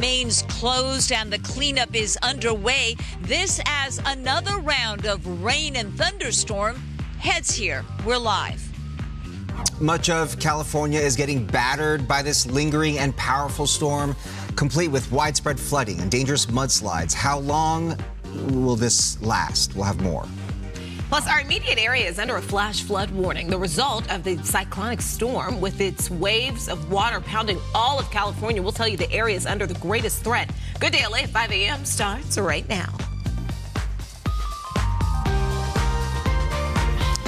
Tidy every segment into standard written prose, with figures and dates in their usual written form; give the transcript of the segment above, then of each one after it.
remains closed and the cleanup is underway. This as another round of rain and thunderstorm heads here. We're live. Much of California is getting battered by this lingering and powerful storm, complete with widespread flooding and dangerous mudslides. How long will this last? We'll have more. Plus, our immediate area is under a flash flood warning, the result of the cyclonic storm with its waves of water pounding all of California. We'll tell you the area is under the greatest threat. Good Day LA at 5 a.m. starts right now.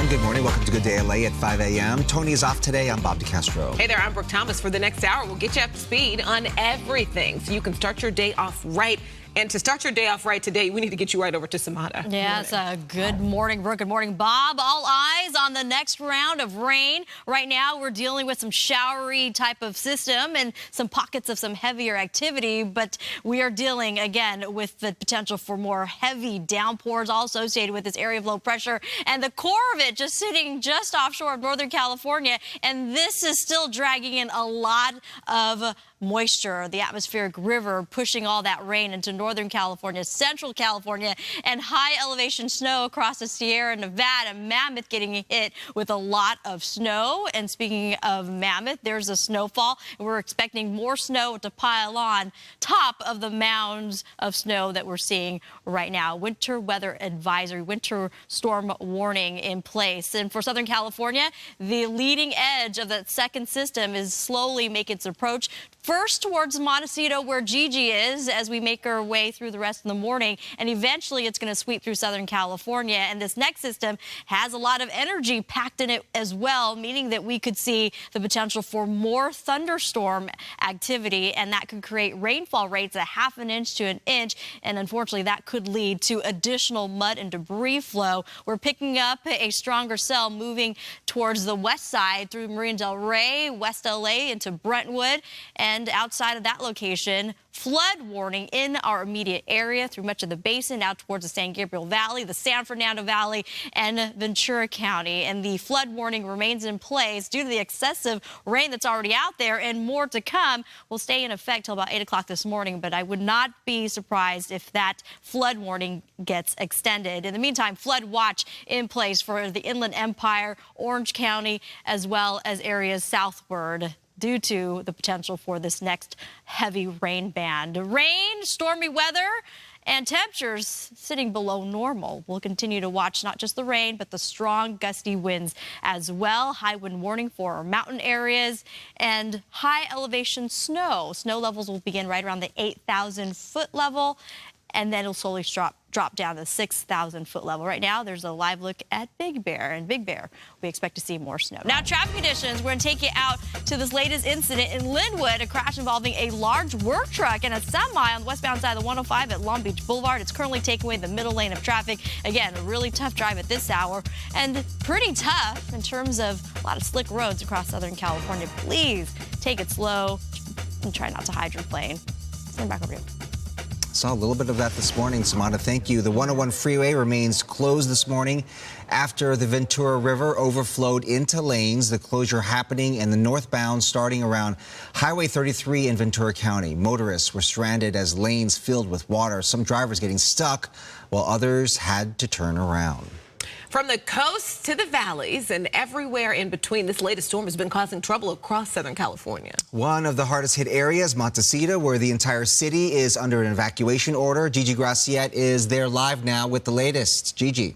Good morning. Welcome to Good Day LA at 5 a.m. Tony is off today. I'm Bob DeCastro. Hey there, I'm Brooke Thomas. For the next hour, we'll get you up to speed on everything so you can start your day off right. And to start your day off right today, we need to get you right over to Samada. Yes, good morning, Brooke. Good morning, Bob. All eyes on the next round of rain. Right now, we're dealing with some showery type of system and some pockets of some heavier activity. But we are dealing, again, with the potential for more heavy downpours all associated with this area of low pressure. And the core of it just sitting just offshore of Northern California. And this is still dragging in a lot of moisture, the atmospheric river pushing all that rain into Northern California, Central California, and high elevation snow across the Sierra Nevada. Mammoth getting hit with a lot of snow. And speaking of Mammoth, there's a snowfall. We're expecting more snow to pile on top of the mounds of snow that we're seeing right now. Winter weather advisory, winter storm warning in place. And for Southern California, the leading edge of that second system is slowly making its approach. First towards Montecito, where Gigi is, as we make our way through the rest of the morning. And eventually it's going to sweep through Southern California. And this next system has a lot of energy packed in it as well, meaning that we could see the potential for more thunderstorm activity. And that could create rainfall rates of 1/2 inch to 1 inch. And unfortunately, that could lead to additional mud and debris flow. We're picking up a stronger cell moving towards the west side through Marina del Rey, West LA into Brentwood. And outside of that location, flood warning in our immediate area through much of the basin, out towards the San Gabriel Valley, the San Fernando Valley, and Ventura County. And the flood warning remains in place due to the excessive rain that's already out there, and more to come will stay in effect till about 8 o'clock this morning. But I would not be surprised if that flood warning gets extended. In the meantime, flood watch in place for the Inland Empire, Orange County, as well as areas southward, due to the potential for this next heavy rain band. Rain, stormy weather, and temperatures sitting below normal. We'll continue to watch not just the rain, but the strong gusty winds as well. High wind warning for our mountain areas and high elevation snow. Snow levels will begin right around the 8,000 foot level, and then it'll slowly drop down to the 6,000 foot level. Right now, there's a live look at Big Bear. And Big Bear, we expect to see more snow. Now, traffic conditions, we're going to take you out to this latest incident in Linwood, a crash involving a large work truck and a semi on the westbound side of the 105 at Long Beach Boulevard. It's currently taking away the middle lane of traffic. Again, a really tough drive at this hour, and pretty tough in terms of a lot of slick roads across Southern California. Please take it slow and try not to hydroplane. Stand back over here. Saw a little bit of that this morning, Samantha. Thank you. The 101 freeway remains closed this morning after the Ventura River overflowed into lanes. The closure happening in the northbound starting around Highway 33 in Ventura County. Motorists were stranded as lanes filled with water. Some drivers getting stuck while others had to turn around. From the coast to the valleys and everywhere in between, this latest storm has been causing trouble across Southern California. One of the hardest hit areas, Montecito, where the entire city is under an evacuation order. Gigi Graciette is there live now with the latest. Gigi.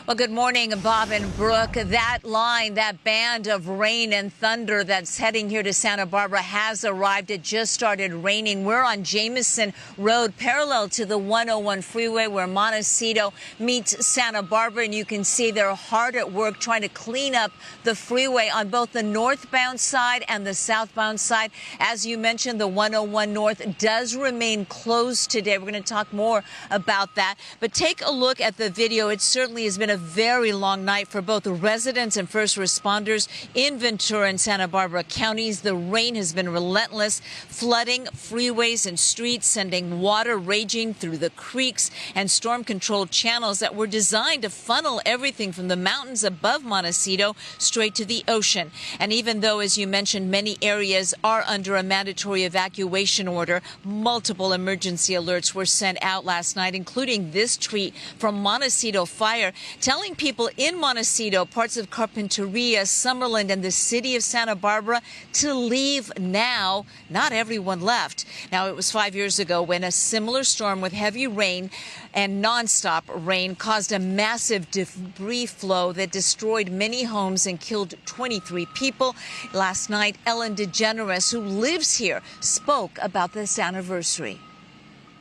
Well, good morning, Bob and Brooke. That line, that band of rain and thunder that's heading here to Santa Barbara has arrived. It just started raining. We're on Jameson Road, parallel to the 101 freeway where Montecito meets Santa Barbara. And you can see they're hard at work trying to clean up the freeway on both the northbound side and the southbound side. As you mentioned, the 101 North does remain closed today. We're going to talk more about that. But take a look at the video. It certainly has been a very long night for both residents and first responders in Ventura and Santa Barbara counties. The rain has been relentless, flooding freeways and streets, sending water raging through the creeks and storm-controlled channels that were designed to funnel everything from the mountains above Montecito straight to the ocean. And even though, as you mentioned, many areas are under a mandatory evacuation order, multiple emergency alerts were sent out last night, including this tweet from Montecito Fire, telling people in Montecito, parts of Carpinteria, Summerlin, and the city of Santa Barbara to leave now. Not everyone left. Now, it was 5 years ago when a similar storm with heavy rain and nonstop rain caused a massive debris flow that destroyed many homes and killed 23 people. Last night, Ellen DeGeneres, who lives here, spoke about this anniversary.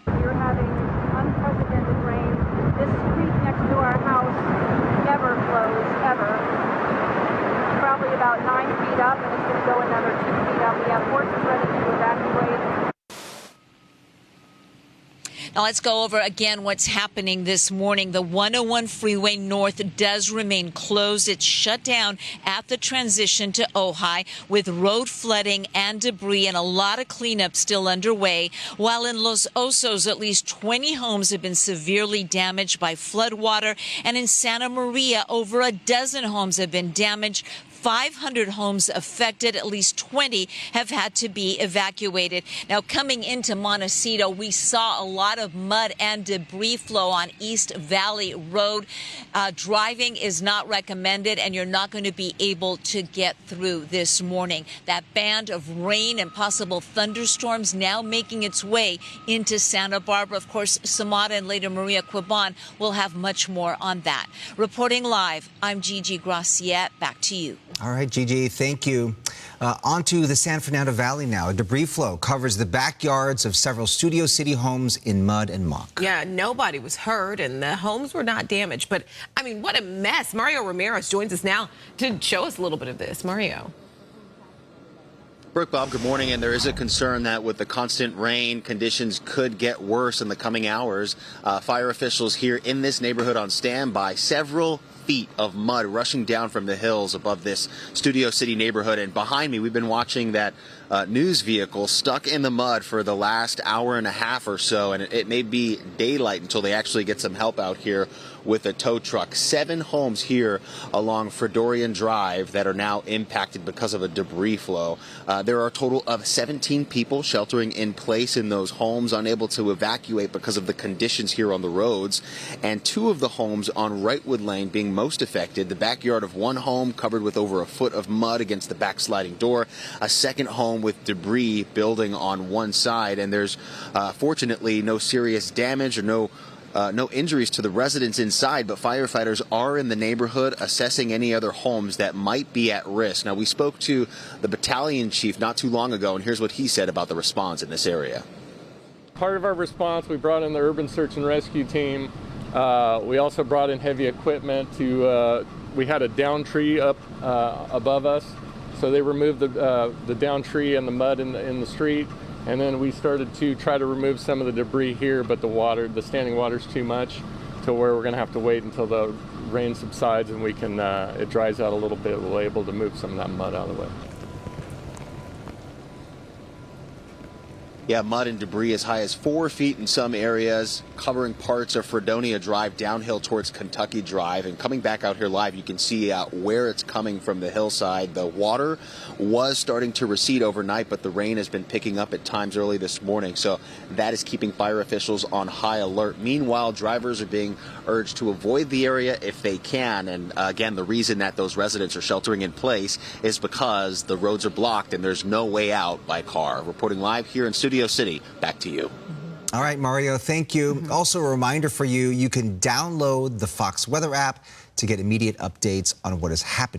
We're having unprecedented rain. This street next to our house never flows, ever. It's probably about 9 feet up, and it's going to go another 2 feet up. We have horses ready to evacuate. Now let's go over again what's happening this morning. The 101 freeway north does remain closed. It's shut down at the transition to Ojai with road flooding and debris and a lot of cleanup still underway. While in Los Osos, at least 20 homes have been severely damaged by floodwater. And in Santa Maria, over a dozen homes have been damaged. 500 homes affected. At least 20 have had to be evacuated. Now, coming into Montecito, we saw a lot of mud and debris flow on East Valley Road. Driving is not recommended, and you're not going to be able to get through this morning. That band of rain and possible thunderstorms now making its way into Santa Barbara. Of course, Samara and later Maria Quiban will have much more on that. Reporting live, I'm Gigi Graciette. Back to you. All right, Gigi, thank you. On to the San Fernando Valley now. A debris flow covers the backyards of several Studio City homes in mud and muck. Yeah, nobody was hurt and the homes were not damaged. But, I mean, what a mess. Mario Ramirez joins us now to show us a little bit of this. Mario. Brooke, Bob, good morning. And there is a concern that with the constant rain, conditions could get worse in the coming hours. Fire officials here in this neighborhood on standby. Several feet of mud rushing down from the hills above this Studio City neighborhood. And behind me, we've been watching that news vehicle stuck in the mud for the last hour and a half or so. And it may be daylight until they actually get some help out here with a tow truck. 7 homes here along Fredorian Drive that are now impacted because of a debris flow. There are a total of 17 people sheltering in place in those homes, unable to evacuate because of the conditions here on the roads. And 2 of the homes on Wrightwood Lane being most affected. The backyard of one home covered with over a foot of mud against the back sliding door. A second home with debris building on one side. And there's fortunately no serious damage or no injuries to the residents inside, but firefighters are in the neighborhood assessing any other homes that might be at risk. Now, we spoke to the battalion chief not too long ago, and here's what he said about the response in this area. Part of our response, we brought in the urban search and rescue team. We also brought in heavy equipment we had a down tree up above us, so they removed the down tree and the mud in the street. And then we started to try to remove some of the debris here, but the standing water's too much to where we're going to have to wait until the rain subsides and we can, it dries out a little bit. We'll be able to move some of that mud out of the way. Yeah, mud and debris as high as 4 feet in some areas, covering parts of Fredonia Drive downhill towards Kentucky Drive. And coming back out here live, you can see where it's coming from the hillside. The water was starting to recede overnight, but the rain has been picking up at times early this morning. So that is keeping fire officials on high alert. Meanwhile, drivers are being urged to avoid the area if they can. And again, the reason that those residents are sheltering in place is because the roads are blocked and there's no way out by car. Reporting live here in Studio City, back to you. All right, Mario, thank you. Also, a reminder for you, you can download the Fox Weather app to get immediate updates on what is happening.